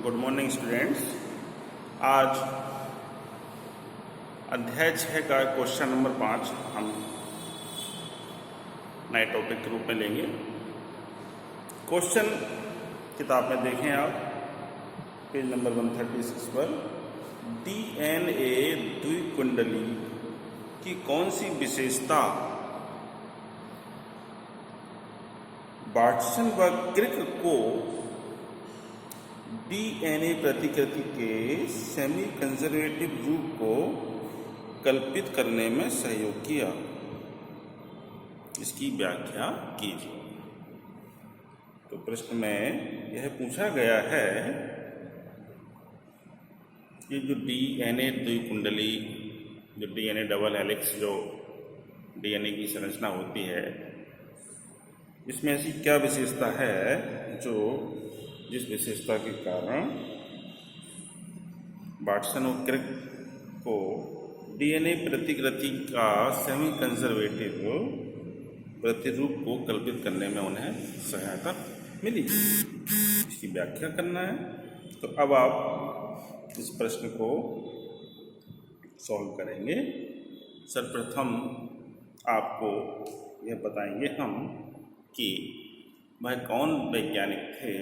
Good morning students. आज अध्याय 6 का क्वेश्चन नंबर 5 हम नए टॉपिक के रूप में लेंगे। क्वेश्चन किताब में देखें आप, पेज नंबर 136 पर डीएनए द्विकुंडली की कौन सी विशेषता वाटसन व क्रिक को डीएनए प्रतिकृति के सेमी कंजर्वेटिव रूप को कल्पित करने में सहयोग किया, इसकी व्याख्या कीजिए। तो प्रश्न में यह पूछा गया है कि जो डीएनए द्विकुंडली, जो डीएनए डबल हेलिक्स, जो डीएनए की संरचना होती है, इसमें ऐसी क्या विशेषता है जो जिस विशेषता के कारण वाटसन और क्रिक को डीएनए प्रतिकृति का सेमी कंजर्वेटिव प्रतिरूप को कल्पित करने में उन्हें सहायता मिली, इसकी व्याख्या करना है। तो अब आप इस प्रश्न को सॉल्व करेंगे। सर्वप्रथम आपको यह बताएंगे हम कि वह कौन वैज्ञानिक थे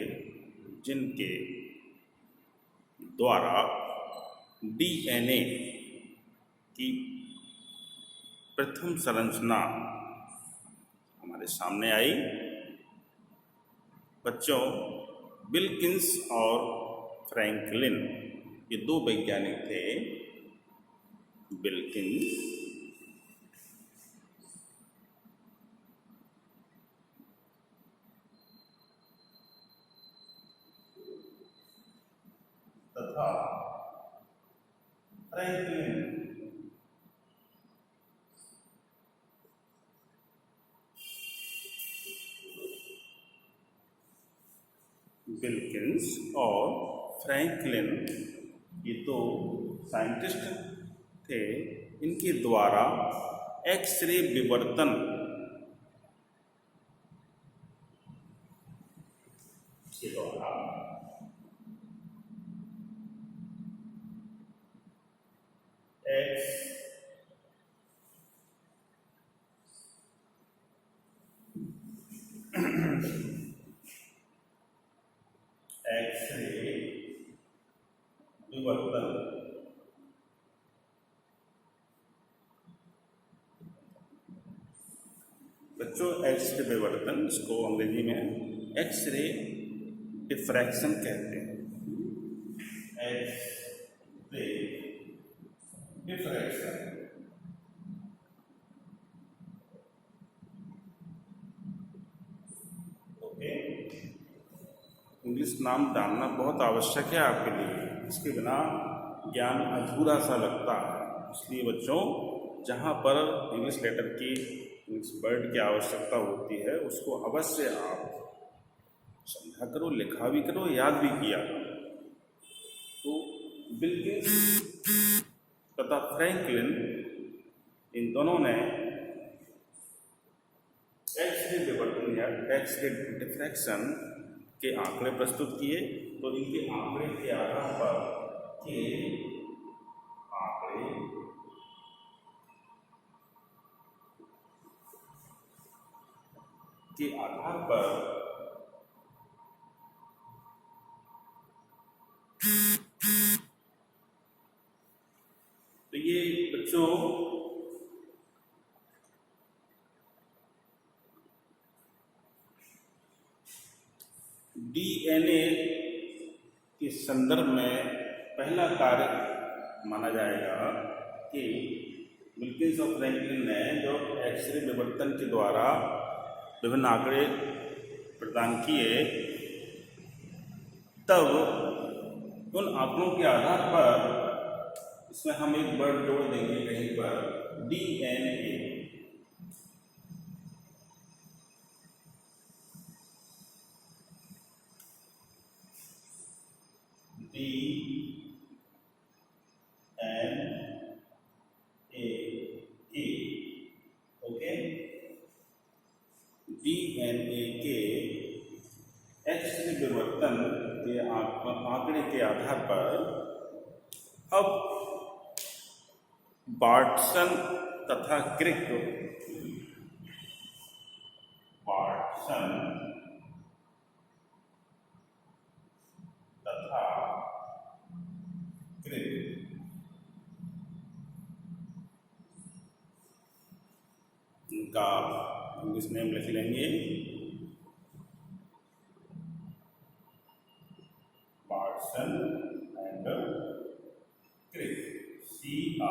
जिनके द्वारा डीएनए की प्रथम संरचना हमारे सामने आई। बच्चों, विल्किंस और फ्रैंकलिन, ये दो वैज्ञानिक थे। विल्किंस तथा फ्रैंकलिन। विल्किंस और फ्रैंकलिन ये दो साइंटिस्ट थे। इनके द्वारा एक्सरे विवर्तन के द्वारा एक्सरे विवर्तन बच्चों, एक्सरे विवर्तन, इसको अंग्रेजी में एक्सरे डिफ्रैक्शन कहते हैं। एक्सरे डिफ्रैक्शन इंग्लिश नाम जानना बहुत आवश्यक है आपके लिए, इसके बिना ज्ञान अधूरा सा लगता है। इसलिए बच्चों, जहाँ पर इंग्लिश लेटर की, इंग्लिश वर्ड की आवश्यकता होती है, उसको अवश्य आप समझा करो, लिखा भी करो, याद भी किया करो। तो विल्किंस तथा फ्रैंकलिन, इन दोनों ने एक्सरे विवर्तन या एक्सरे डिफ्रैक्शन के आंकड़े प्रस्तुत किए। तो इनके आंकड़े के आधार पर तो ये बच्चों डीएनए के संदर्भ में पहला कार्य माना जाएगा कि विल्किंस और फ्रैंकलिन ने जो एक्सरे विवर्तन के द्वारा विभिन्न आंकड़े प्रदान किए, तब उन आंकड़ों के आधार पर इसमें हम एक वर्ड जोड़ देंगे कहीं पर, डीएनए। डीएनए के एक्सरे विवर्तन के आंकड़े के आधार पर अब बार्टसन तथा क्रिक इनका इंग्लिश नेम लिख लेंगे। बार्टसन एंड क्रिक, CRICK,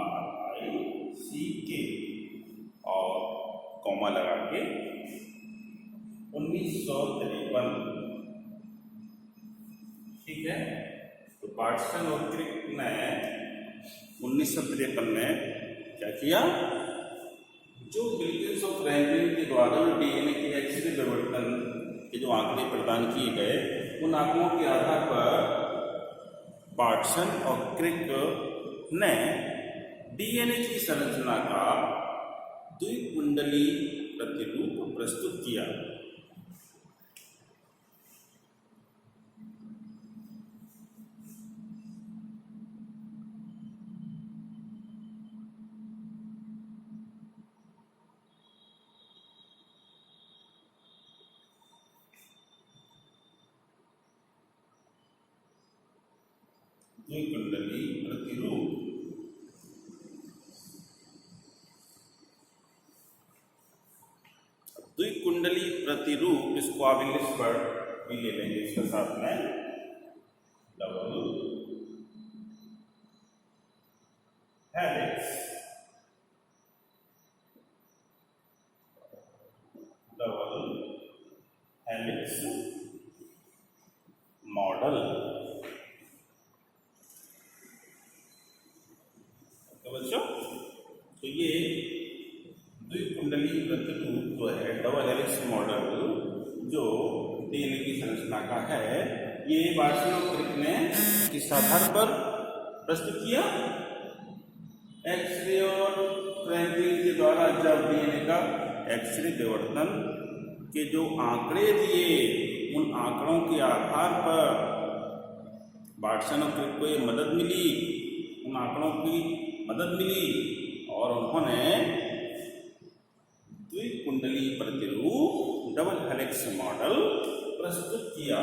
और कॉमा लगा के 1953, ठीक है। तो बार्टसन और क्रिक ने 1953 में क्या किया, जो विल्किंस और फ्रैंकलिन के द्वारा डीएनए के एक्सरे विवर्तन के जो आंकड़े प्रदान किए गए, उन आंकड़ों के आधार पर बार्टसन और क्रिक ने डीएनए की संरचना का द्विकुंडली प्रतिरूप प्रस्तुत किया। द्विकुंडली प्रतिरूप, द्विकुंडली प्रतिरूप, इसको आप इंग्लिश वर्ड भी ले लेंगे इसके साथ में, double helix, double helix model. बच्चों, तो ये द्विकुंडली प्रतिरूप जो है, डबल हेलिक्स मॉडल, जो डीएनए की संरचना का है, ये बार्टसन और क्रिक ने किस आधार पर प्रस्तुत किया, एक्सरे और फ्रैंकलिन के द्वारा जब डीएनए का एक्सरे विवर्तन के जो आंकड़े दिए, उन आंकड़ों के आधार पर बार्टसन और क्रिक को ये मदद मिली, उन आंकड़ों की मदद मिली, और उन्होंने द्विकुंडली प्रतिरूप, डबल हेलिक्स मॉडल प्रस्तुत किया।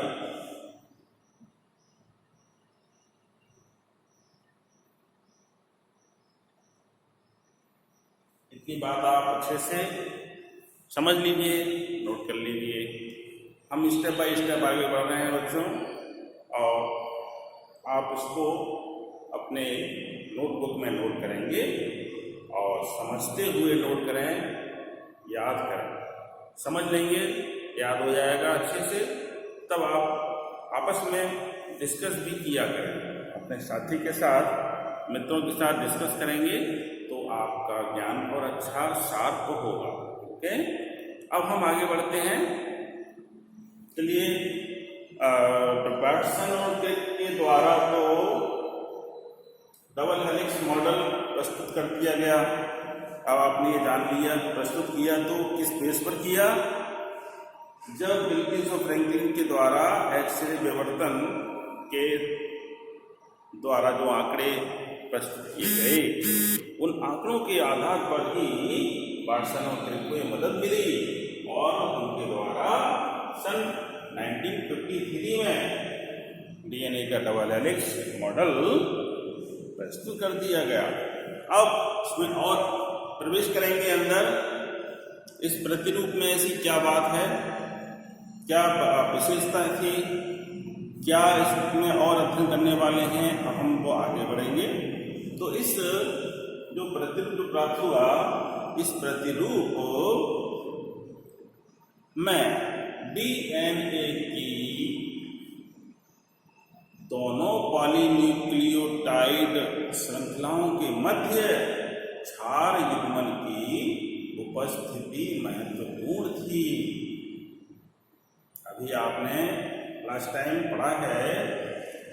इतनी बात आप अच्छे से समझ लीजिए, नोट कर लीजिए। हम स्टेप बाय स्टेप आगे बढ़ रहे हैं बच्चों, और आप इसको अपने नोटबुक में नोट करेंगे और समझते हुए नोट करें, याद करें, समझ लेंगे, याद हो जाएगा अच्छे से, तब आप आपस में डिस्कस भी किया करें, अपने साथी के साथ, मित्रों के साथ डिस्कस करेंगे तो आपका ज्ञान और अच्छा शार्प होगा। ओके, अब हम आगे बढ़ते हैं। चलिए, बार्टसन और क्रिक के द्वारा तो डबल हेलिक्स मॉडल प्रस्तुत कर दिया गया। अब आपने ये जान लिया, प्रस्तुत किया तो किस बेस पर किया, जब विल्किंस और फ्रैंकलिन के द्वारा एक्सरे विवर्तन के द्वारा जो आंकड़े प्रस्तुत किए गए, उन आंकड़ों के आधार पर ही बार्टसन और क्रिक को मदद मिली, और उनके द्वारा सन 1953 में डीएनए का डबल हेलिक्स मॉडल प्रस्तुत कर दिया गया। अब इसमें और प्रवेश करेंगे अंदर, इस प्रतिरूप में ऐसी क्या बात है, क्या विशेषता थी, क्या इसमें और अध्ययन करने वाले हैं, अब हम वो आगे बढ़ेंगे। तो इस जो प्रतिरूप प्राप्त हुआ, इस प्रतिरूप में डीएनए की दोनों पॉलीन्यूक्लियोटाइड श्रृंखलाओं के मध्य क्षार युग्मन की उपस्थिति महत्वपूर्ण थी। अभी आपने लास्ट टाइम पढ़ा है,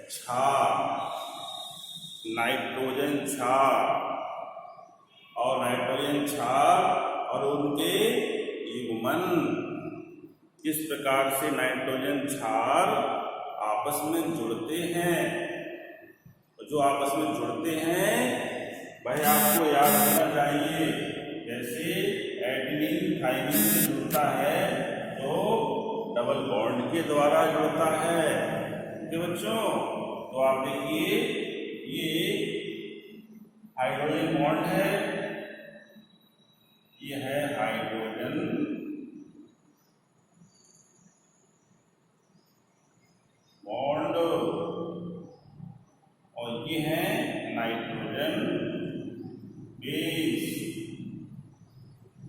क्षार, नाइट्रोजन क्षार और नाइट्रोजन क्षार और उनके युग्मन, किस प्रकार से नाइट्रोजन क्षार आपस में जुड़ते हैं। जो आपस में जुड़ते हैं वह आपको याद रखना चाहिए। जैसे एडेनिन थाइमिन से जुड़ता है तो डबल बॉन्ड के द्वारा जुड़ता है। ठीक है बच्चों, तो आप देखिए ये हाइड्रोजन बॉन्ड है, ये है हाइड्रोजन बॉन्ड और ये है नाइट्रोजन बेस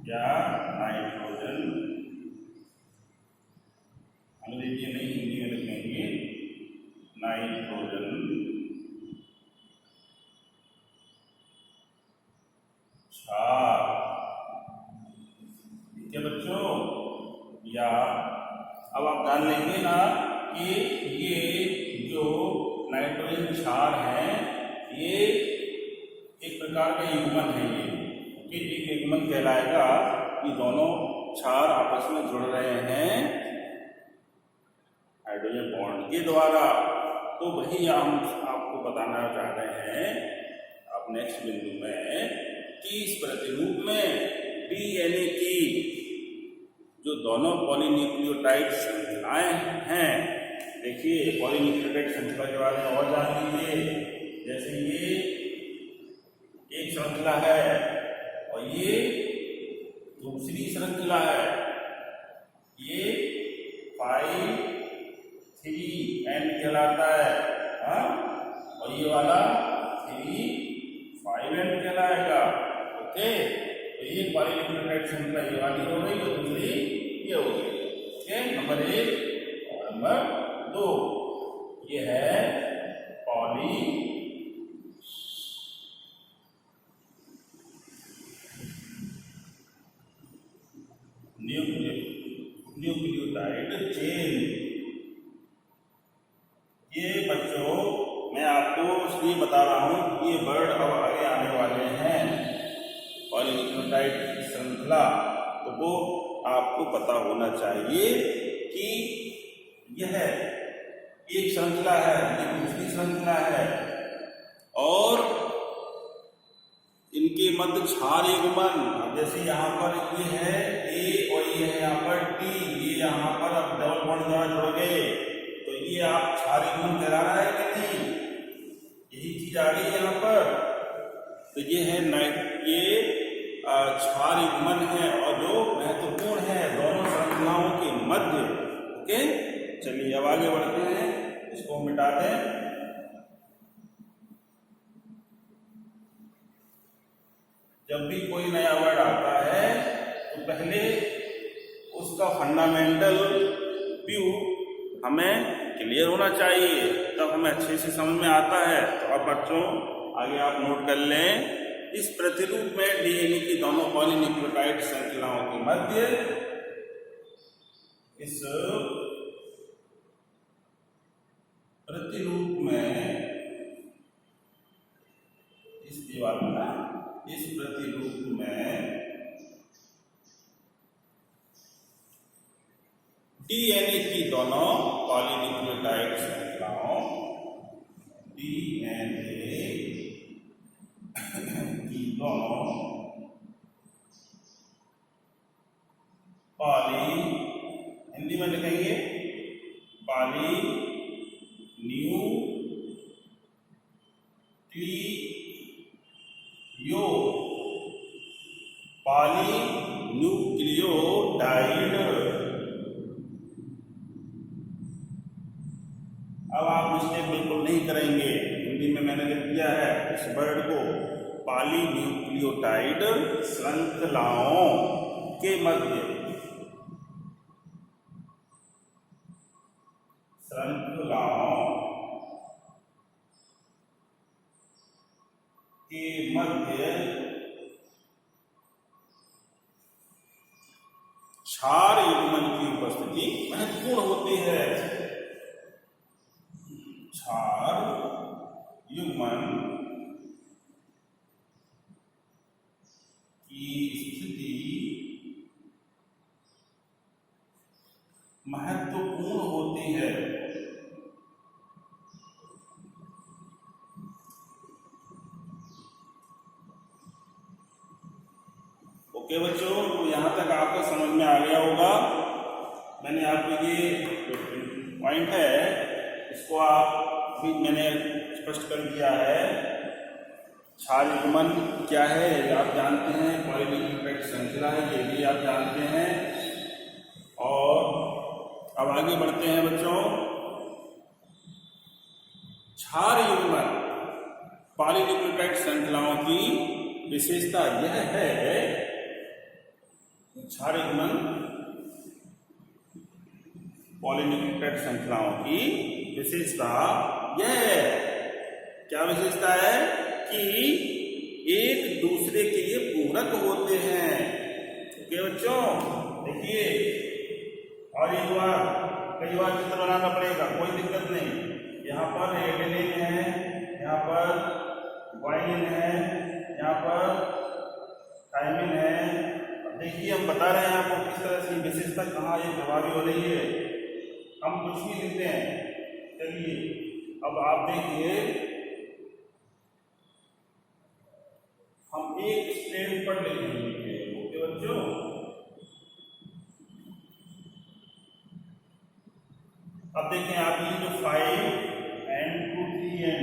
या नाइट्रोजन, अंग्रेजी नहीं हिंदी में लिखेंगे नाइट्रोजन क्षार। ठीक है बच्चों, या अब आप जान लेंगे ना कि ये जो नाइट्रोजन क्षार है ये एक प्रकार का युग्मन है। ये एक युग्मन कहलाएगा कि दोनों क्षार आपस में जुड़ रहे हैं हाइड्रोजन बॉन्ड के द्वारा। तो वही हम आपको बताना चाह रहे हैं अब नेक्स्ट बिंदु में कि इस प्रतिरूप में डीएनए की जो दोनों पॉलीन्यूक्लियोटाइड श्रृंखलाएं हैं, देखिए पॉलीन्यूक्लियोटाइड श्रृंखला के बारे में और जान लीजिए। जैसे ये एक श्रृंखला है और ये दूसरी श्रृंखला है, ये 5-3N कहलाता है, हाँ, और ये वाला 3-5N कहलाएगा। ओके, तो ये पॉलीन्यूक्लियोटाइड श्रृंखला ये वाली हो गई और दूसरी ये हो गई। ओके, नंबर 1 और नंबर 2 ये है पॉली न्यूक्लियोटाइड चेन। ये बच्चों मैं आपको इसलिए बता रहा हूं कि ये वर्ड अब आगे आने वाले हैं पॉलीन्यूक्लियोटाइड श्रृंखला, तो वो आपको पता होना चाहिए कि यह एक श्रृंखला है, ये दूसरी श्रृंखला है और इनके मध्य क्षार युग्मन। जैसे यहाँ पर ये है ए और ये है यहाँ पर टी, ये यहाँ पर अब डबल बॉन्ड द्वारा जुड़ गए, तो ये आप क्षार युग्मन कहला रहा है कि नहीं, यही चीज आ गई यहाँ पर। तो ये है ये क्षार युग्मन है और जो महत्वपूर्ण है दोनों श्रृंखलाओं के मध्य। ओके, चलिए अब आगे बढ़ते हैं, इसको मिटा दें। जब भी कोई नया वर्ड आता है तो पहले उसका फंडामेंटल व्यू हमें क्लियर होना चाहिए, तब हमें अच्छे से समझ में आता है। तो अब बच्चों आगे आप नोट कर लें, इस प्रतिरूप में डीएनए की दोनों पॉलीन्यूक्लियोटाइड श्रृंखलाओं के मध्य इस प्रतिरूप में इस दीवार में इस प्रतिरूप में डीएनए की दोनों पॉलीन्यूक्लियोटाइड श्रृंखलाओं डीएनए की दोनों हिंदी में लिखेंगे पॉलीन्यूक्लियोटाइड। अब आप मिस्टेक बिल्कुल नहीं करेंगे, हिंदी में मैंने लिख दिया है इस वर्ड को पॉलीन्यूक्लियोटाइड श्रृंखलाओं के मध्य, श्रृंखलाओं के मध्य क्षार युग्मन की उपस्थिति महत्वपूर्ण होती है। क्षार युग्मन की स्थिति महत्वपूर्ण होती है। ओके बच्चों, तो यहाँ तक आपको समझ में आ गया होगा। मैंने आपको ये पॉइंट है इसको आप भी मैंने स्पष्ट कर दिया है। क्षार युग्मन क्या है ये आप जानते हैं, पॉलीन्यूक्लियोटाइड श्रृंखला है ये भी आप जानते हैं। और अब आगे बढ़ते हैं बच्चों। क्षार युग्मन पॉलीन्यूक्लियोटाइड श्रृंखलाओं की विशेषता यह है, क्षार युग्मन पॉलीन्यूक्लियोटाइड श्रृंखलाओं की विशेषता यह है, क्या विशेषता है कि एक दूसरे के लिए पूरक होते हैं। ओके बच्चों, देखिए और एक बार कई बार चित्र बनाना पड़ेगा, कोई दिक्कत नहीं। यहाँ पर एडेनिन है, यहाँ पर ग्वानिन है, यहाँ पर थायमिन है। देखिए हम बता रहे हैं आपको किस तरह से विशेषता कहाँ ये प्रभावी हो रही है। हम कुछ भी लिखते हैं। चलिए अब आप देखिए, हम एक स्ट्रेन पर लिखेंगे। ओके बच्चों, अब देखें आप ये जो 5N2,3N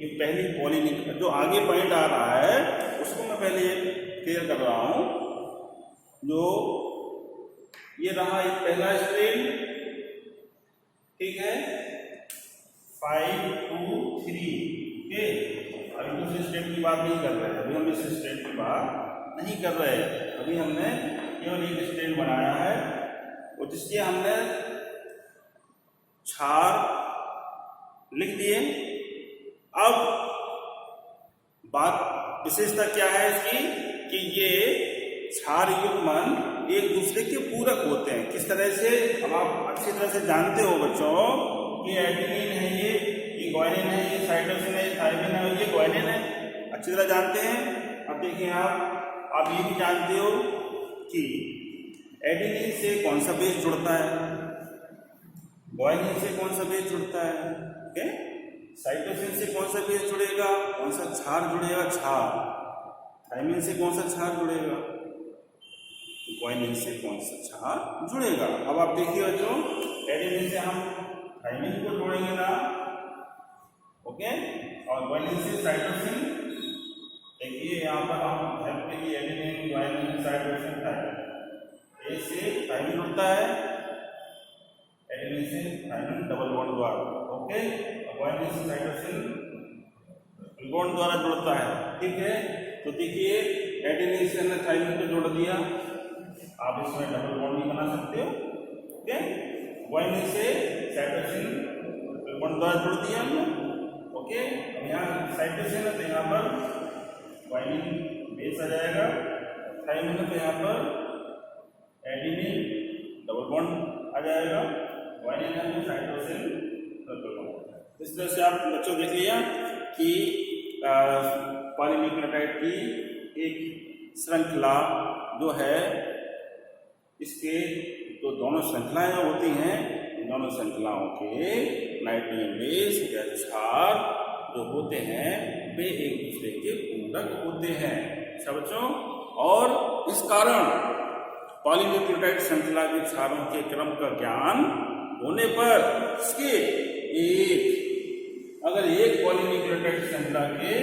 ये पहली पॉलीन्यूक्लियोटाइड जो आगे पॉइंट आ रहा है उसको मैं पहले क्लियर कर रहा हूं। जो ये रहा एक पहला स्ट्रेन, ठीक है 5, 2, 3। ओके, अभी दूसरे स्टेप की बात नहीं कर रहे हैं, अभी हम इस स्टेप की बात नहीं कर रहे हैं। अभी हमने केवल एक स्टेप बनाया है और जिसके हमने क्षार लिख दिए। अब बात विशेषता क्या है इसकी कि ये क्षार युग्मन एक दूसरे के पूरक होते हैं। किस तरह से, अब आप अच्छी तरह से जानते हो बच्चों, ये एडेनिन है, ये ग्वानिन है, ये साइटोसिन है, थायमिन है, ये ग्वानिन है, अच्छी तरह जानते हैं। अब देखिए आप ये भी जानते हो कि एडेनिन से कौन सा बेस जुड़ता है, ग्वानिन से कौन सा बेस जुड़ता है, ओके, साइटोसिन से कौन सा बेस जुड़ेगा, कौन सा क्षार जुड़ेगा, क्षार, थायमिन से कौन सा क्षार जुड़ेगा, ग्वानिन से कौन सा क्षार जुड़ेगा। अब आप देखिए बच्चों, एडेनिन से हम थायमिन को जोड़ेंगे ना, ओके, और ग्वानिन से साइटोसिन। देखिए यहाँ पर हम हेल्प के लिए एडेनिन, ग्वानिन, साइटोसिन, थायमिन, ए से थायमिन होता है, एडेनिन से थायमिन डबल बॉन्ड द्वारा, ओके, और ग्वानिन से साइटोसिन बॉन्ड द्वारा जुड़ता है, ठीक है। तो देखिए एडेनिन से हमने थायमिन को जोड़ दिया, आप इसमें डबल बॉन्ड भी बना सकते हो, ओके। ग्वानिन से साइटोसिन बॉन्ड द्वारा जुड़ दिया हमने, ओके। अब यहाँ साइटोसिन है तो यहाँ पर ग्वानिन बेस आ जाएगा, थायमिन है तो यहाँ पर एडेनिन डबल बॉन्ड आ जाएगा, ग्वानिन है तो साइटोसिन डबल बॉन्ड। इस तरह से आप बच्चों देख लिया कि पॉलीन्यूक्लियोटाइड की एक श्रृंखला जो है, इसके जो दोनों श्रृंखलाएं होती हैं, दोनों श्रृंखलाओं के नाइट्रोजन बेस या क्षार जो होते हैं वे एक दूसरे के पूरक होते हैं बच्चों। और इस कारण पॉलीन्यूक्लियोटाइड श्रृंखला के क्षारों के क्रम का ज्ञान होने पर इसके अगर एक पॉलीन्यूक्लियोटाइड श्रृंखला के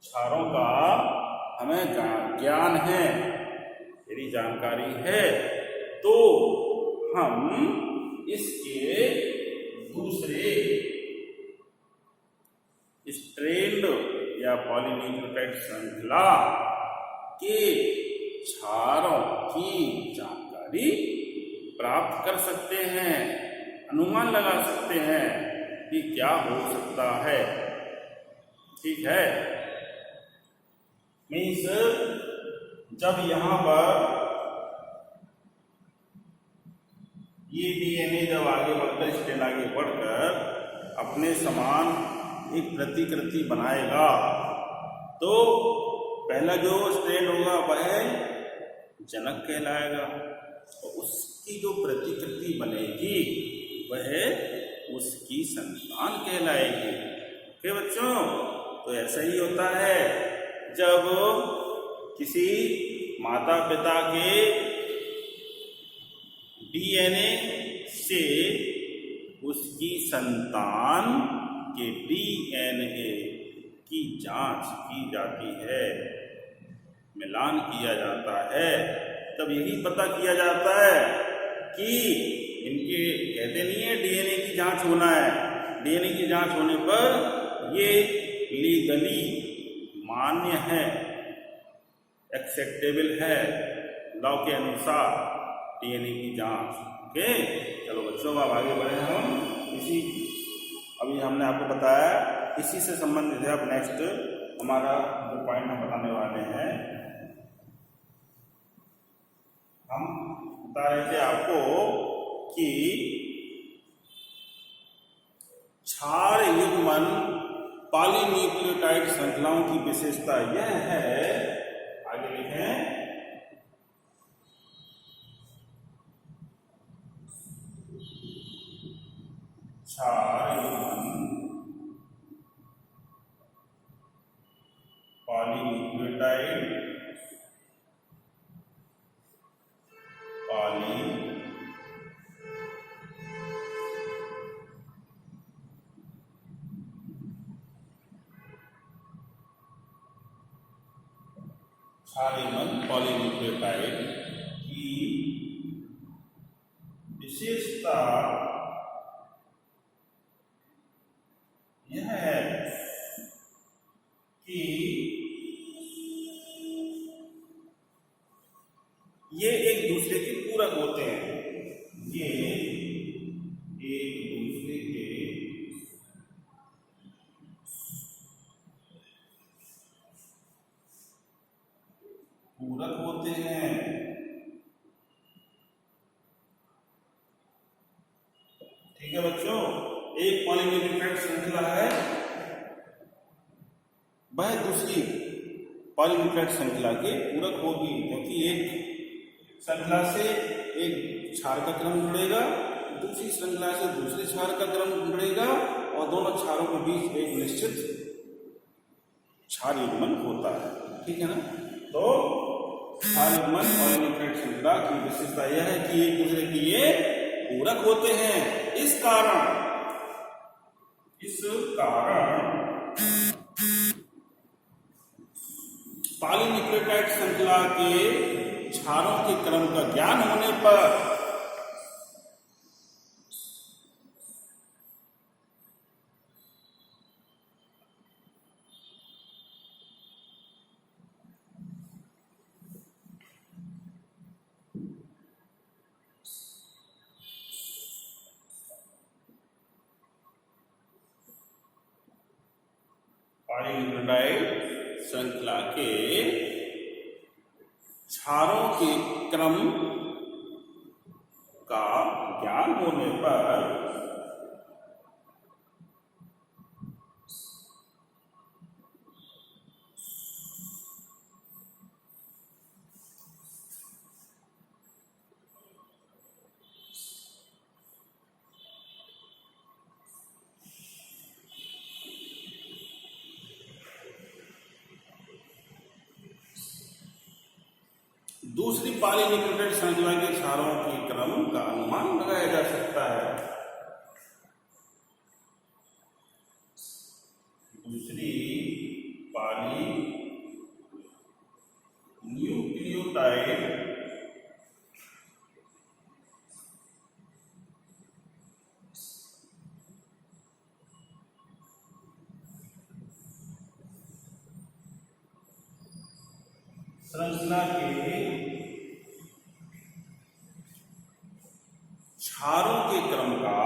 क्षारों का हमें ज्ञान है, यदि जानकारी है, तो हम इसके दूसरे स्ट्रेंड या पॉलीन्यूक्लियोटाइड श्रृंखला के क्षारों की जानकारी प्राप्त कर सकते हैं, अनुमान लगा सकते हैं कि क्या हो सकता है, ठीक है। मीन्स जब यहाँ पर ये डीएनए जब आगे बढ़कर स्ट्रेन आगे बढ़कर अपने समान एक प्रतिकृति बनाएगा, तो पहला जो स्ट्रेन होगा वह जनक कहलाएगा, और उसकी जो प्रतिकृति बनेगी वह उसकी संतान कहलाएगी। ओके बच्चों, तो ऐसा ही होता है जब किसी माता पिता के डीएनए से उसकी संतान के डीएनए की जांच की जाती है, मिलान किया जाता है। तब यही पता किया जाता है कि इनके, कहते नहीं है डीएनए की जांच होना है, डीएनए की जांच होने पर ये लीगली मान्य है, एक्सेप्टेबल है लॉ के अनुसार डीएनए की जांच। ओके, चलो बच्चों अब आगे बढ़े हम। इसी अभी हमने आपको बताया, इसी से संबंधित है अब नेक्स्ट हमारा जो पॉइंट हम बताने वाले हैं। हम बता रहे थे आपको कि क्षार युग्मन पॉलीन्यूक्लियोटाइड श्रृंखलाओं की विशेषता यह है, आगे लिखें, क्षार युग्मन पॉलीन्यूक्लियोटाइड पॉलीन्यूक्लियोटाइड की विशेषता यह है कि ये एक दूसरे के पूरक होते हैं, ये एक दूसरे के पूरक होते हैं। ठीक है बच्चों, एक पॉलीन्यूक्लियोटाइड श्रृंखला है, वह दूसरी पॉलीन्यूक्लियोटाइड श्रृंखला के पूरक होगी, क्योंकि एक श्रृंखला से एक क्षार का क्रम जुड़ेगा, दूसरी श्रृंखला से दूसरे क्षार का क्रम जुड़ेगा, और दोनों क्षारों के बीच एक निश्चित क्षार युग्मन होता है। ठीक है ना, तो क्षार युग्मन पॉलीन्यूक्लियोटाइड श्रृंखला की विशेषता यह है कि एक दूसरे के ये पूरक होते हैं। इस कारण पॉलीन्यूक्लियोटाइड श्रृंखला के क्षारों के क्रम का ज्ञान होने पर पॉलीन्यूक्लियोटाइड श्रृंखला के क्षारों के क्रम का ज्ञान होने पर दूसरी पॉलीन्यूक्लियोटाइड श्रृंखला के क्षारों के क्रम का अनुमान लगाया जा सकता है। दूसरी पॉलीन्यूक्लियोटाइड श्रृंखला के क्षारों के क्रम का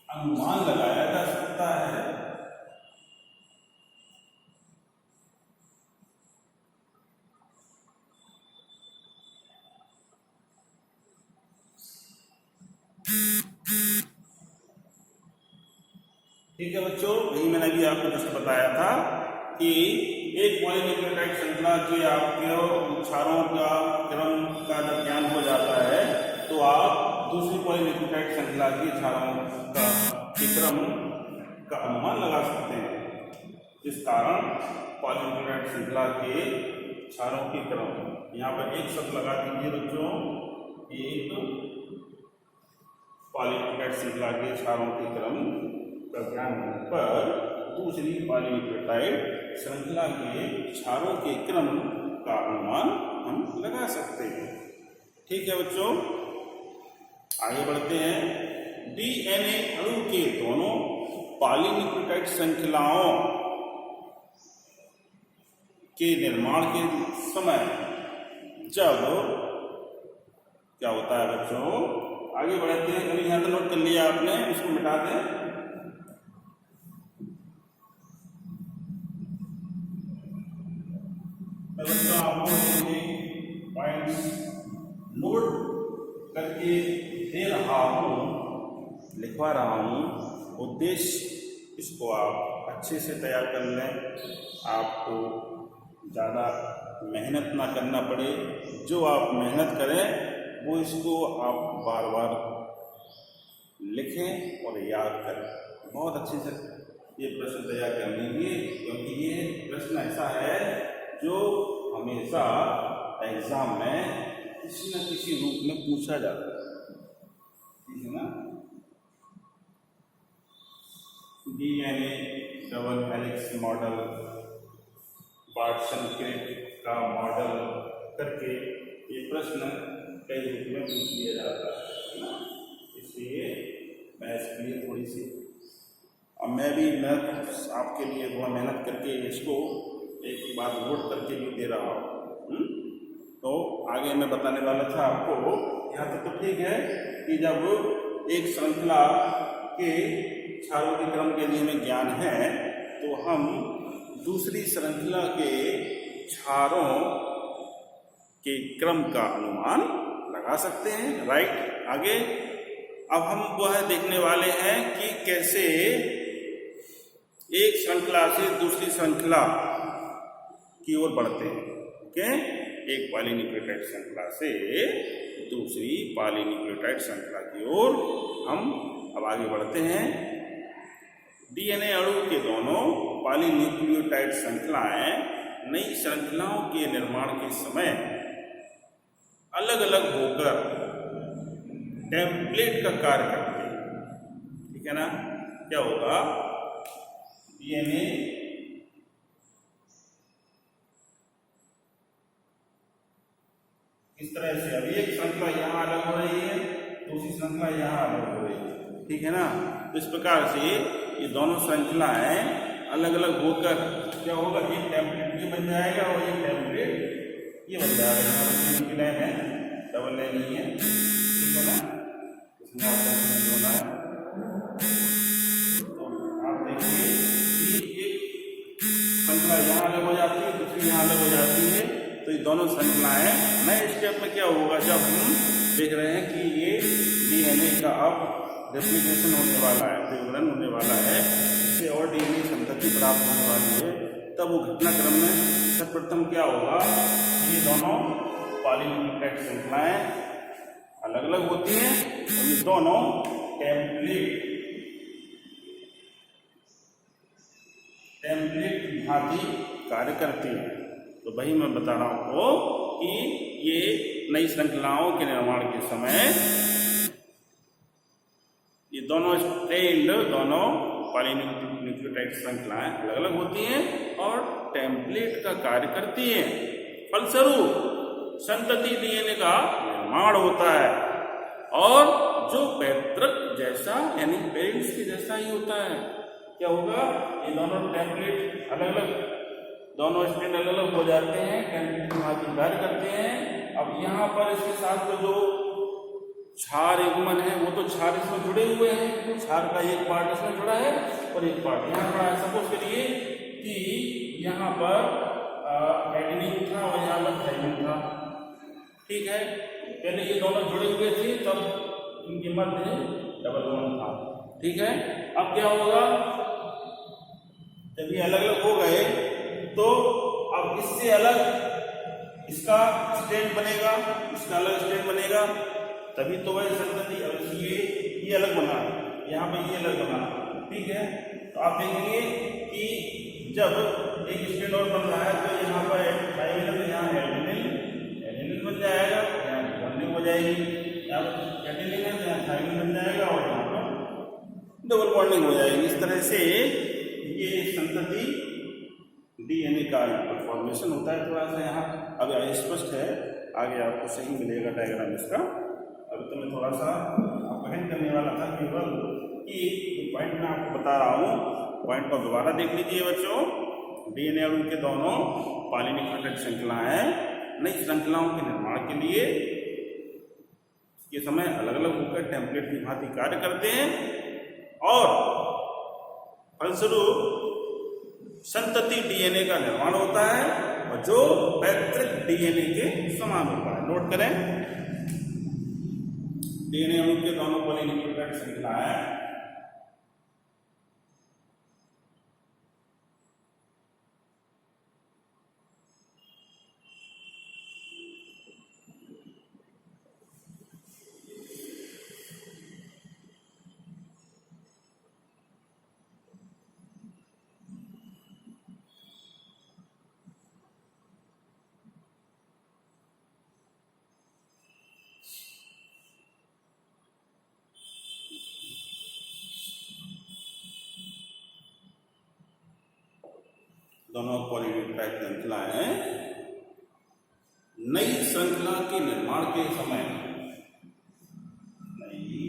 अनुमान लगाया जा सकता है। ठीक है बच्चों, यही मैंने भी आपको जस्ट बताया था कि एक पॉलीन्यूक्लियोटाइड श्रृंखला के आपके क्षारों का क्रम का जब ज्ञान हो जाता है तो आप दूसरी पॉलीन्यूक्लियोटाइड श्रृंखला की क्षारों के क्रम का अनुमान लगा सकते हैं। इस कारण पॉलीन्यूक्लियोटाइड श्रृंखला के क्षारों के क्रम, यहाँ पर एक शब्द लगा दीजिए बच्चों, एक पॉलीन्यूक्लियोटाइड श्रृंखला के क्षारों के क्रम का ज्ञान होने पर दूसरी पॉलीन्यूक्लियोटाइड श्रृंखला के क्षारों के क्रम का अनुमान हम लगा सकते हैं। ठीक है बच्चों, आगे बढ़ते हैं। डीएनए अणु के दोनों पॉलीन्यूक्लियोटाइड श्रृंखलाओं के निर्माण के समय जब क्या होता है बच्चों, आगे बढ़ते हैं। अभी यहाँ तो नोट कर लिया आपने, इसको मिटा दें। बच्चों आपको पॉइंट्स नोट करके दे रहा हूँ, लिखवा रहा हूँ। उद्देश्य इसको आप अच्छे से तैयार कर लें, आपको ज़्यादा मेहनत ना करना पड़े। जो आप मेहनत करें वो इसको आप बार बार लिखें और याद करें। बहुत अच्छे से ये प्रश्न तैयार कर लीजिए, क्योंकि ये प्रश्न ऐसा है जो हमेशा एग्जाम में किसी न किसी रूप में पूछा जाता है, ठीक है ना। डीएनए डबल हेलिक्स मॉडल, वाटसन-क्रिक का मॉडल करके ये प्रश्न कई रूप में पूछ लिया जाता है ना। इसलिए मैं इसके लिए थोड़ी सी, अब मैं भी आपके लिए बहुत मेहनत करके इसको एक बार नोट करके भी दे रहा हूँ। तो आगे मैं बताने वाला था आपको, यहाँ तक तो ठीक है कि जब एक श्रृंखला के क्षारों के क्रम के लिए हमें ज्ञान है, तो हम दूसरी श्रृंखला के क्षारों के क्रम का अनुमान लगा सकते हैं, राइट। आगे अब हम वह देखने वाले हैं कि कैसे एक श्रृंखला से दूसरी श्रृंखला की ओर बढ़ते हैं। ओके, एक पॉलीन्यूक्लियोटाइड श्रृंखला से दूसरी पॉलीन्यूक्लियोटाइड श्रृंखला की ओर हम अब आगे बढ़ते हैं। डीएनए अणु के दोनों पॉलीन्यूक्लियोटाइड श्रृंखलाएं नई श्रृंखलाओं के निर्माण के समय अलग अलग होकर टेम्पलेट का कार्य करते हैं, ठीक है ना। क्या होगा, डीएनए इस तरह से, अभी एक श्रृंखला यहाँ अलग हो रही है, दूसरी श्रृंखला यहाँ अलग हो रही है, ठीक है ना। तो इस प्रकार से ये दोनों श्रृंखलाएं अलग अलग होकर क्या होगा, एक टेम्पलेट ये बन जाएगा और एक टेम्पलेट ये बन जाएगा। यहाँ लाइन है, डबल लाइन नहीं है, ठीक है ना। इसमें आपको होना है, तो आप देखिए कि एक श्रृंखला यहाँ अलग हो जाती है, दूसरी यहाँ अलग हो जाती है। तो ये दोनों श्रृंखलाएं नए स्टेप में क्या होगा, जब हम देख रहे हैं कि ये डीएनए का अब रेप्लिकेशन होने वाला है, विवरण होने वाला है, इससे और डीएनए संतति प्राप्त होने वाली है, तब वो घटनाक्रम में सर्वप्रथम क्या होगा, ये दोनों पॉलीन्यूक्लियोटाइड श्रृंखलाएं अलग अलग होती हैं और ये दोनों टेम्पलेट की भांति कार्य करती हैं। तो वही मैं बता रहा हूं आपको कि ये नई श्रृंखलाओं के निर्माण के समय ये दोनों स्ट्रेंड, दोनों पॉलीन्यूक्लियोटाइड श्रृंखलाएं अलग अलग होती हैं और टेम्पलेट का कार्य करती हैं। फलस्वरूप संतति डीएनए का निर्माण होता है और जो पैतृक जैसा यानी पेरेंट्स के जैसा ही होता है। क्या होगा, ये दोनों टेम्पलेट अलग अलग, दोनों स्ट्रेंड अलग अलग हो जाते हैं, टेम्पलेट की भांति कार्य करते हैं। अब यहाँ पर इसके साथ तो जो क्षार युग्मन है वो तो क्षार इसमें जुड़े हुए हैं, तो क्षार का एक पार्ट इसमें जुड़ा है और एक पार्ट यहाँ जुड़ा है। सपोज करिए कि यहाँ पर एडेनिन था और यहाँ पर थाइमिन था, ठीक है। पहले ये दोनों जुड़े हुए थे, तब इनके मध्य डबल बॉन्ड था, ठीक है। अब क्या होगा, जब ये अलग अलग हो गए तो अब इससे अलग इसका स्ट्रेंड बनेगा, इसका अलग स्ट्रेंड बनेगा, तभी तो वह संतति। अब ये अलग बना, यहाँ पे ये अलग बना, ठीक है। तो आप देखेंगे कि जब एक स्टैंड और बन रहा है तो यहाँ पर थाइमिन, यहाँ एडेनिन बन जाएगा, यहाँ बॉन्डिंग हो जाएगी, यहाँ पर एडेनिन है तो यहाँ थाइमिन बन जाएगा और यहाँ पर डबल बॉन्डिंग हो जाएगी। इस तरह से ये संतति डीएनए का फॉर्मेशन होता है। थोड़ा सा यहाँ अभी स्पष्ट है, आगे आपको सही मिलेगा डायग्राम इसका। अभी तो मैं थोड़ा सा अपेंड करने वाला था केवल कि पॉइंट मैं आपको बता रहा हूँ, पॉइंट को दोबारा देख लीजिए बच्चों। डीएनए और उनके दोनों पॉलीन्यूक्लियोटाइड श्रृंखलाएं नई श्रृंखलाओं के निर्माण के लिए ये समय अलग अलग होकर टेम्पलेट की भांति कार्य करते हैं और फलस्वरूप संतति डीएनए का निर्माण होता है और जो पैतृक डीएनए के समान होता है। नोट करें, डीएनए अणु के दोनों पॉलीन्यूक्लियोटाइड श्रृंखलाएं दोनों पॉलीन्यूक्लियोटाइड श्रृंखलाएं नई श्रृंखला के निर्माण के समय नई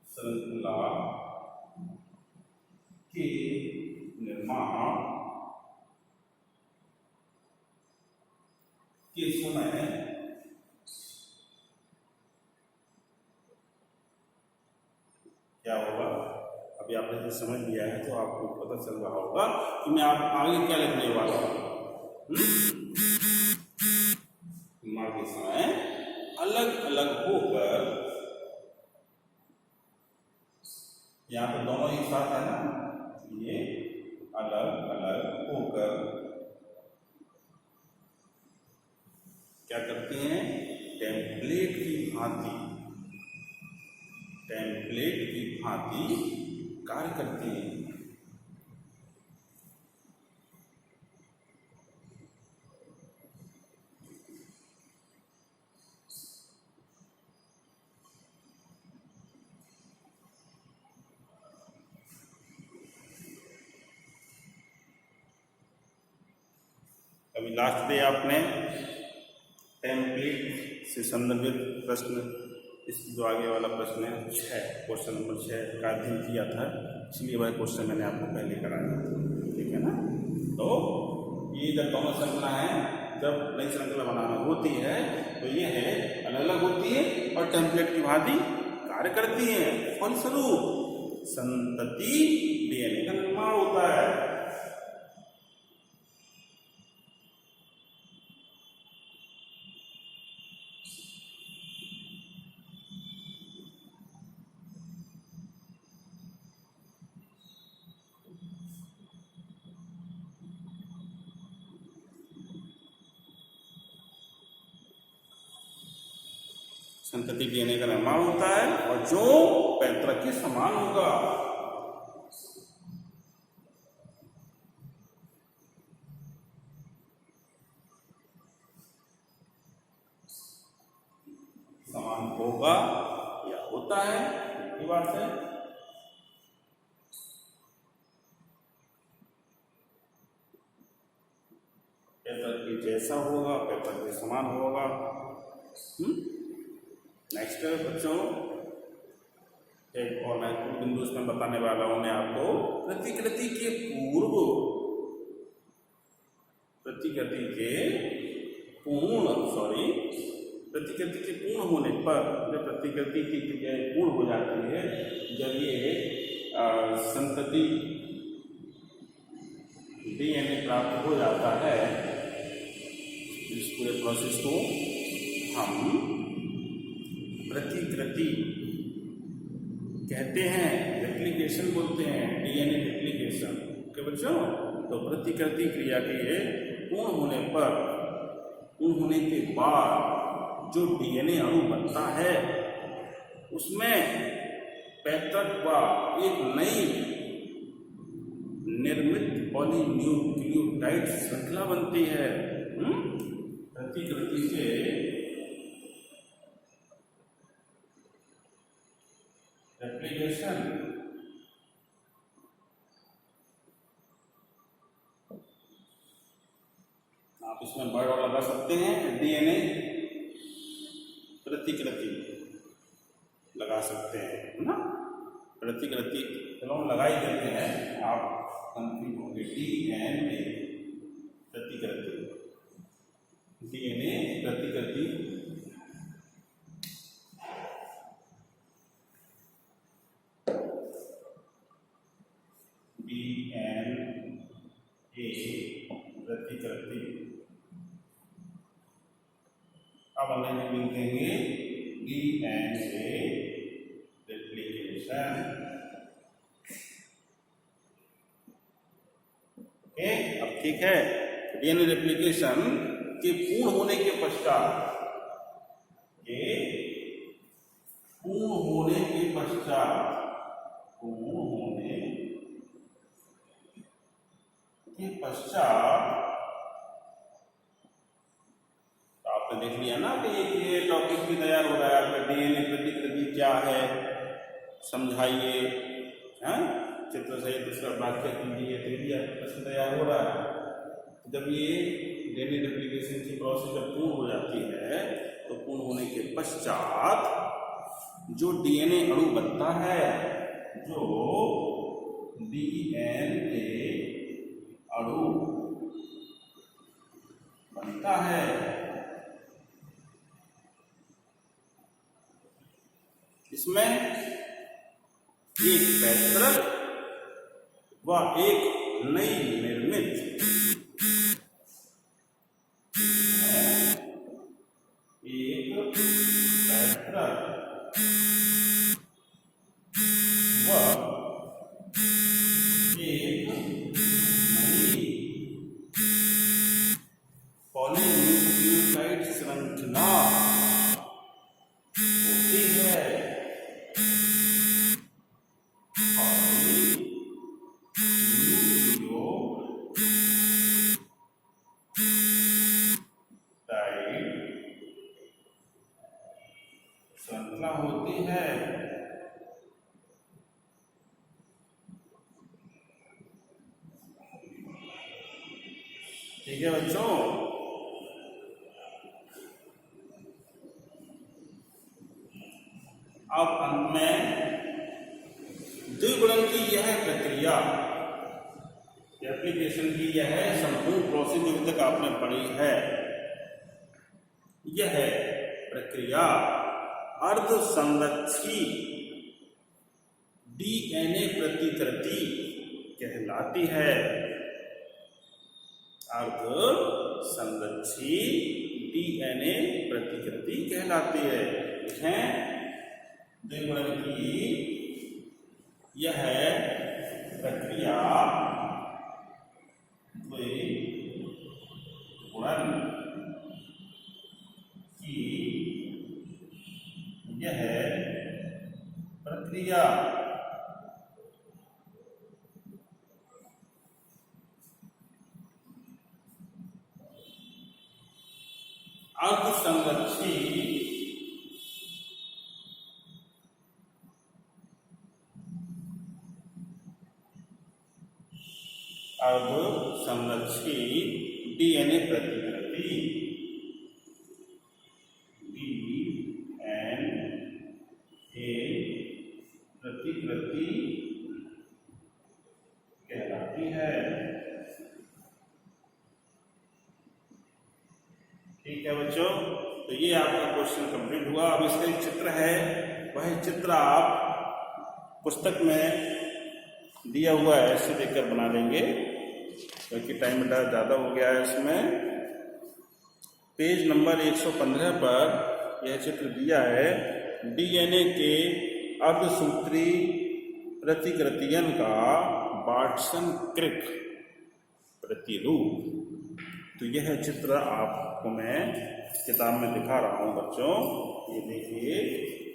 श्रृंखला के निर्माण के समय क्या होगा। अभी आपने जो समझ लिया है तो आपको पता चल रहा होगा कि मैं आप आगे क्या लिखने वाला हूं। निर्माण के समय अलग अलग होकर, यहाँ पे दोनों एक साथ है ना, ये अलग अलग होकर क्या करते हैं, टेम्पलेट की भांति कार्य करते हैं। अभी लास्ट डे आपने टेम्पलेट से संदर्भित प्रश्न, इस जो आगे वाला प्रश्न है 6, क्वेश्चन नंबर 6 का अध्ययन किया था, इसलिए वह क्वेश्चन मैंने आपको पहले कराया था, ठीक है ना। तो ये जब दोनों श्रृंखला है, जब नई श्रृंखला बनाना होती है तो ये है अलग अलग होती है और टेम्पलेट की भांति कार्य करती है। फलस्वरूप संतति डीएनए का निर्माण होता है। संतति डीएनए का निर्माण होता है और जो पैतृक के समान होगा। समान होगा या होता है, ये बात है। पैतृक के जैसा होगा, पैतृक के समान होगा। नेक्स्ट बच्चों, एक और महत्वपूर्ण बिंदु इसमें बताने वाला हूं मैं आपको। प्रतिकृति के पूर्ण होने पर, जब प्रतिकृति की क्रियाएं पूर्ण हो जाती है, जब ये संतति डीएनए प्राप्त हो जाता है, इस पूरे प्रोसेस को हम प्रतिकृति कहते हैं, रेप्लिकेशन बोलते हैं, डीएनए रेप्लिकेशन। ओके बच्चों, तो प्रतिकृति क्रिया के पूर्ण होने पर पूर्ण होने के बाद जो डीएनए अणु बनता है उसमें पैतृक व एक नई निर्मित पॉलीन्यूक्लियोटाइड श्रृंखला बनती है। प्रतिकृति से रेप्लिकेशन आप इसमें वर्ड और लगा सकते हैं, डीएनए प्रतिकृति लगा सकते हैं, है ना। प्रतिकृति चलो हम लगा ही देते हैं, आप कंफ्यूज होंगे। डीएनए प्रतिकृति, डीएनए प्रतिकृति प्रतिकृति। अब हम लिख देंगे डीएनए रेप्लिकेशन। ओके, अब ठीक है। डीएनए रेप्लिकेशन के पूर्ण होने के पश्चात, आपने देख लिया ना कि ये टॉपिक भी तैयार हो रहा है आपका। डीएनए प्रतिकृति क्या है समझाइए, हैं, चित्र सहित दूसरा वाक्य कीजिए, तो भी प्रश्न तैयार हो रहा है। जब ये डीएनए रेप्लिकेशन की प्रोसेस जब पूर्ण हो जाती है तो पूर्ण होने के पश्चात जो डीएनए अणु बनता है, जो डीएनए अणु बनता है, इसमें एक पैतृक व एक नई निर्मित पॉलीन्यूक्लियोटाइड श्रृंखला होती है। श्रृंखला होती है। ठीक है बच्चों, अब अंत में द्विगुणन की यह प्रक्रिया, एप्लीकेशन की यह संपूर्ण प्रोसेस जो अभी तक आपने पढ़ी है, यह प्रक्रिया अर्धसंरक्षी डीएनए प्रतिकृति कहलाती है। अर्धसंरक्षी डीएनए प्रतिकृति कहलाती है। द्विगुणन की यह प्रक्रिया, द्विगुणन की यह प्रक्रिया अर्धसंरक्षी डीएनए प्रतिकृति, डीएनए प्रतिकृति कहलाती है। ठीक है बच्चों, तो ये आपका क्वेश्चन कंप्लीट हुआ। अब इसका एक चित्र है, वह चित्र आप पुस्तक में दिया हुआ है ऐसे देखकर बना लेंगे, क्योंकि टाइम बेटा ज़्यादा हो गया है। इसमें पेज नंबर 115 पर यह चित्र दिया है, डीएनए के अर्धसूत्री प्रतिकृतियन का वाटसन क्रिक प्रतिरूप। तो यह चित्र आपको मैं किताब में दिखा रहा हूँ बच्चों। ये देखिए,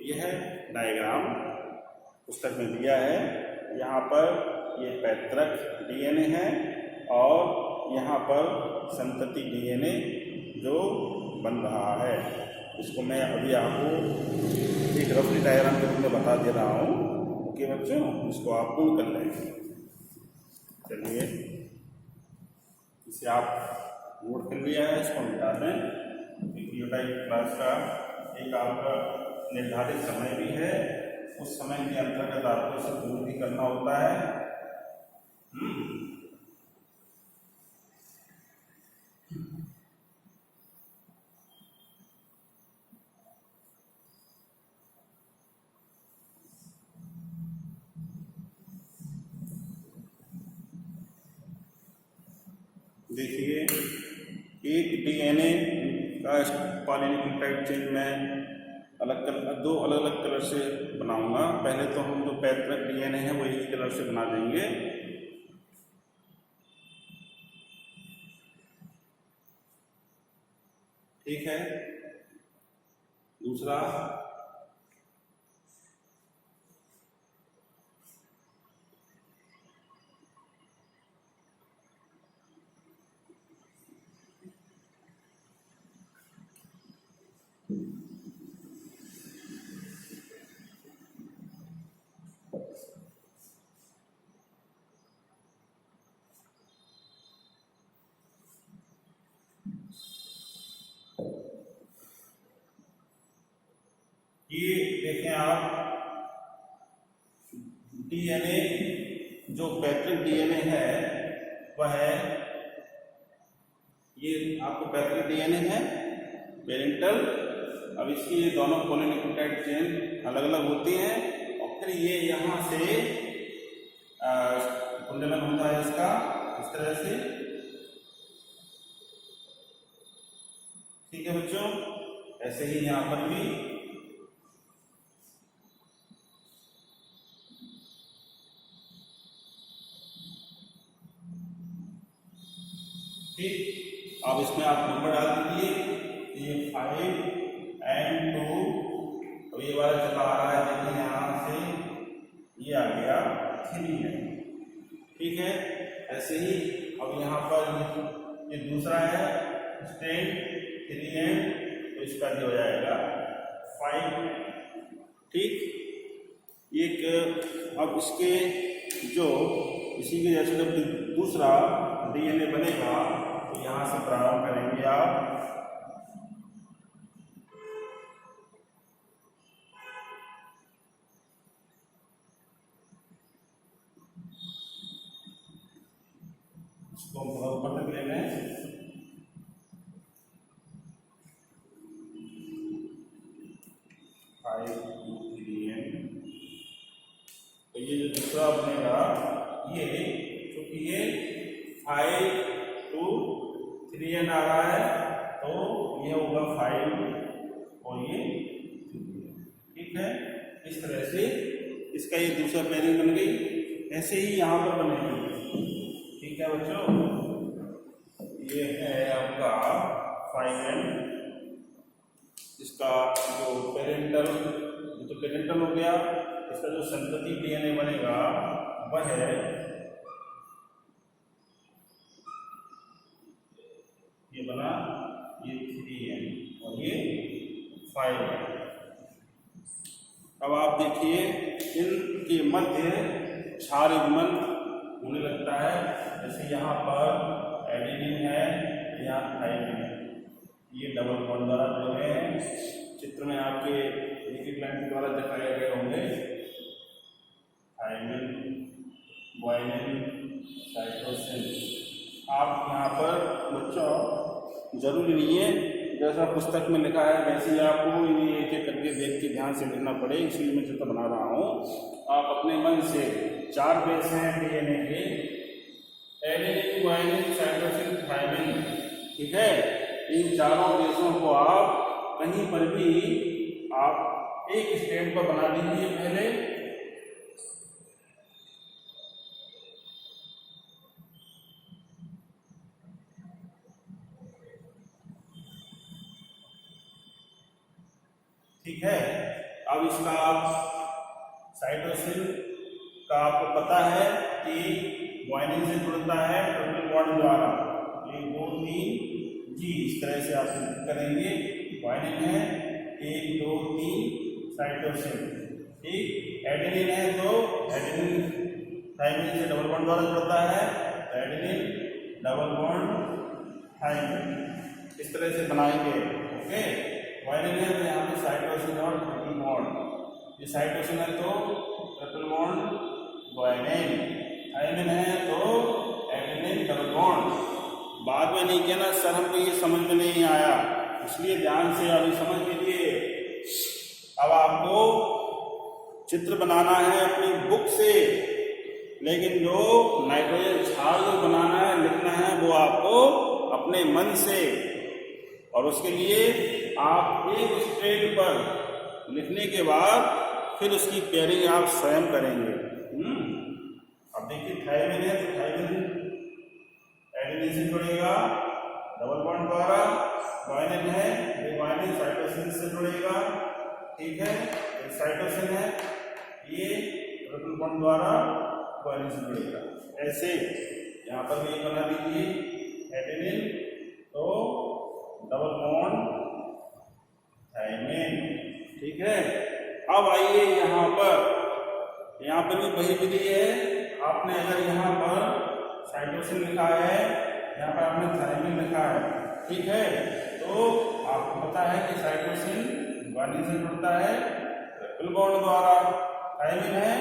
यह डायग्राम पुस्तक में दिया है। यहाँ पर ये पैतृक डीएनए है और यहाँ पर संतति डीएनए जो बन रहा है। इसको मैं अभी आपको एक रफली डायग्राम के रूप में बता दे रहा हूँ। ओके बच्चों, इसको आप पूर्ण कर लेंगे। चलिए, इसे आप नोट कर लिया है, इसको मिटा दें। न्यूक्लियोटाइड क्लास का एक आपका निर्धारित समय भी है, उस समय के अंतर्गत आपको इसे पूर्ण भी करना होता है। देखिए, एक डीएनए का पॉलीन्यूक्लियोटाइड चेन में दो अलग अलग कलर से बनाऊंगा। पहले तो हम जो पैतृक डीएनए है वो एक कलर से बना देंगे। ठीक है। दूसरा ये देखें आप, डीएनए जो पैतृक डीएनए है वह है, ये आपको पैतृक डीएनए है पेरेंटल। अब इसकी ये दोनों पॉलीन्यूक्लियोटाइड चेन अलग अलग होती हैं और फिर ये यहाँ से कुंडलन होता है इसका इस तरह से। ठीक है बच्चों, ऐसे ही यहाँ पर भी ठीक। अब इसमें आप नंबर डाल दीजिए। ये 5 and 2, तो ये वाला चला आ रहा है, देखिए यहाँ से ये आ गया 3 है। ठीक है। ऐसे ही अब यहाँ पर ये दूसरा है स्ट्रेंड 3 एंड, तो इसका जो हो जाएगा 5। ठीक। एक अब इसके जो इसी के जैसे जब दूसरा डीएनए बनेगा तो यहाँ से प्रारंभ करेंगे आप। इसको ऊपर तक ले लें। तो ये जो दूसरा बनेगा, ये क्योंकि ये 5 to 3 एन आ रहा है तो ये होगा 5 और ये 3। ठीक है। इस तरह से इसका ये दूसरा पेयरिंग बन गई। ऐसे ही यहाँ पर बनेगी। ठीक है बच्चों, ये है आपका 5N। इसका जो पेरेंटल, ये तो पेरेंटल हो गया। इसका जो संतति डीएनए बनेगा वह है ये बना, ये 3N और ये 5N। अब आप देखिए, इनके मध्य क्षार युग्मन होने लगता है। जैसे यहाँ पर एडेनिन है, यहाँ थाइमिन है, ये डबल बॉन्ड द्वारा जुड़े हुए हैं। चित्र में आपके एक लाइन द्वारा दिखाए गए होंगे। Thymine, guanine, cytosine. आप यहाँ पर बच्चों जरूरी नहीं है जैसा पुस्तक में लिखा है वैसे ही आपको इन्हें एक एक करके देख के ध्यान से लिखना पड़े, इसलिए मैं चित्र बना रहा हूँ। आप अपने मन से 4 बेस हैं डीएनए के, एडेनिन, ग्वानिन, साइटोसिन, थाइमिन। ठीक है। इन चारों बेसों को आप कहीं पर भी आप एक स्टेट पर बना दीजिए पहले। ठीक है। अब इसका साइटोसिन का आपको पता है कि ग्वानिन से जुड़ता है ट्रिपल बॉन्ड द्वारा, 1 2 3 जी, इस तरह से आप करेंगे। ग्वानिन है 1 2 3 साइटोसिन, ठीक। एडेनिन है तो एडेनिन थायमिन से डबल बॉन्ड द्वारा जुड़ता है, एडेनिन डबल बॉन्ड थायमिन, इस तरह से बनाएंगे। ओके, ग्वानिन है तो यहाँ पे साइटोसिन और ट्रिपल बॉन्ड, ये साइटोसिन है तो ट्रिपल बॉन्ड ग्वानिन, थायमिन है तो एडेनिन डबल बॉन्ड। बाद में नहीं कहना सर हमको ये समझ में नहीं आया, इसलिए ध्यान से अभी समझ लीजिए। अब आपको चित्र बनाना है अपनी बुक से, लेकिन जो नाइट्रोजन क्षार जो बनाना है, लिखना है, वो आपको अपने मन से, और उसके लिए आप एक स्ट्रेट पर लिखने के बाद फिर उसकी पेयरिंग आप स्वयं करेंगे। अब देखिए थायमिन है तो थायमिन एडेनिन से जुड़ेगा डबल बॉन्ड द्वारा, ग्वानिन है ये ग्वानिन साइटोसिन से जुड़ेगा, ठीक है। साइटोसिन है ये ट्रिपल बॉन्ड द्वारा ग्वानिन से जुड़ेगा। ऐसे यहाँ पर भी बना दीजिए, एडेनिन तो डबल बॉन्ड थायमिन, ठीक है। अब आइए यहाँ पर भी वही विधि है। आपने अगर यहाँ पर साइटोसिन लिखा है, यहाँ पर आपने थायमिन लिखा है, ठीक है, तो आपको पता है कि साइटोसिन ग्वानिन से जुड़ता है ट्रिपल बॉन्ड द्वारा, थायमिन है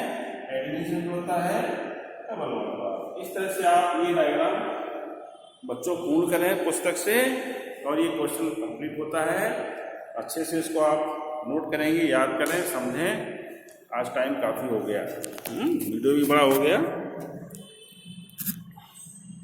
एडेनिन से जुड़ता है डबल बॉन्ड द्वारा। इस तरह से आप ये डायग्राम बच्चों पूर्ण करें पुस्तक से, और ये क्वेश्चन कंप्लीट होता है। अच्छे से इसको आप नोट करेंगे, याद करें, समझें। आज टाइम काफ़ी हो गया, वीडियो भी बड़ा हो गया।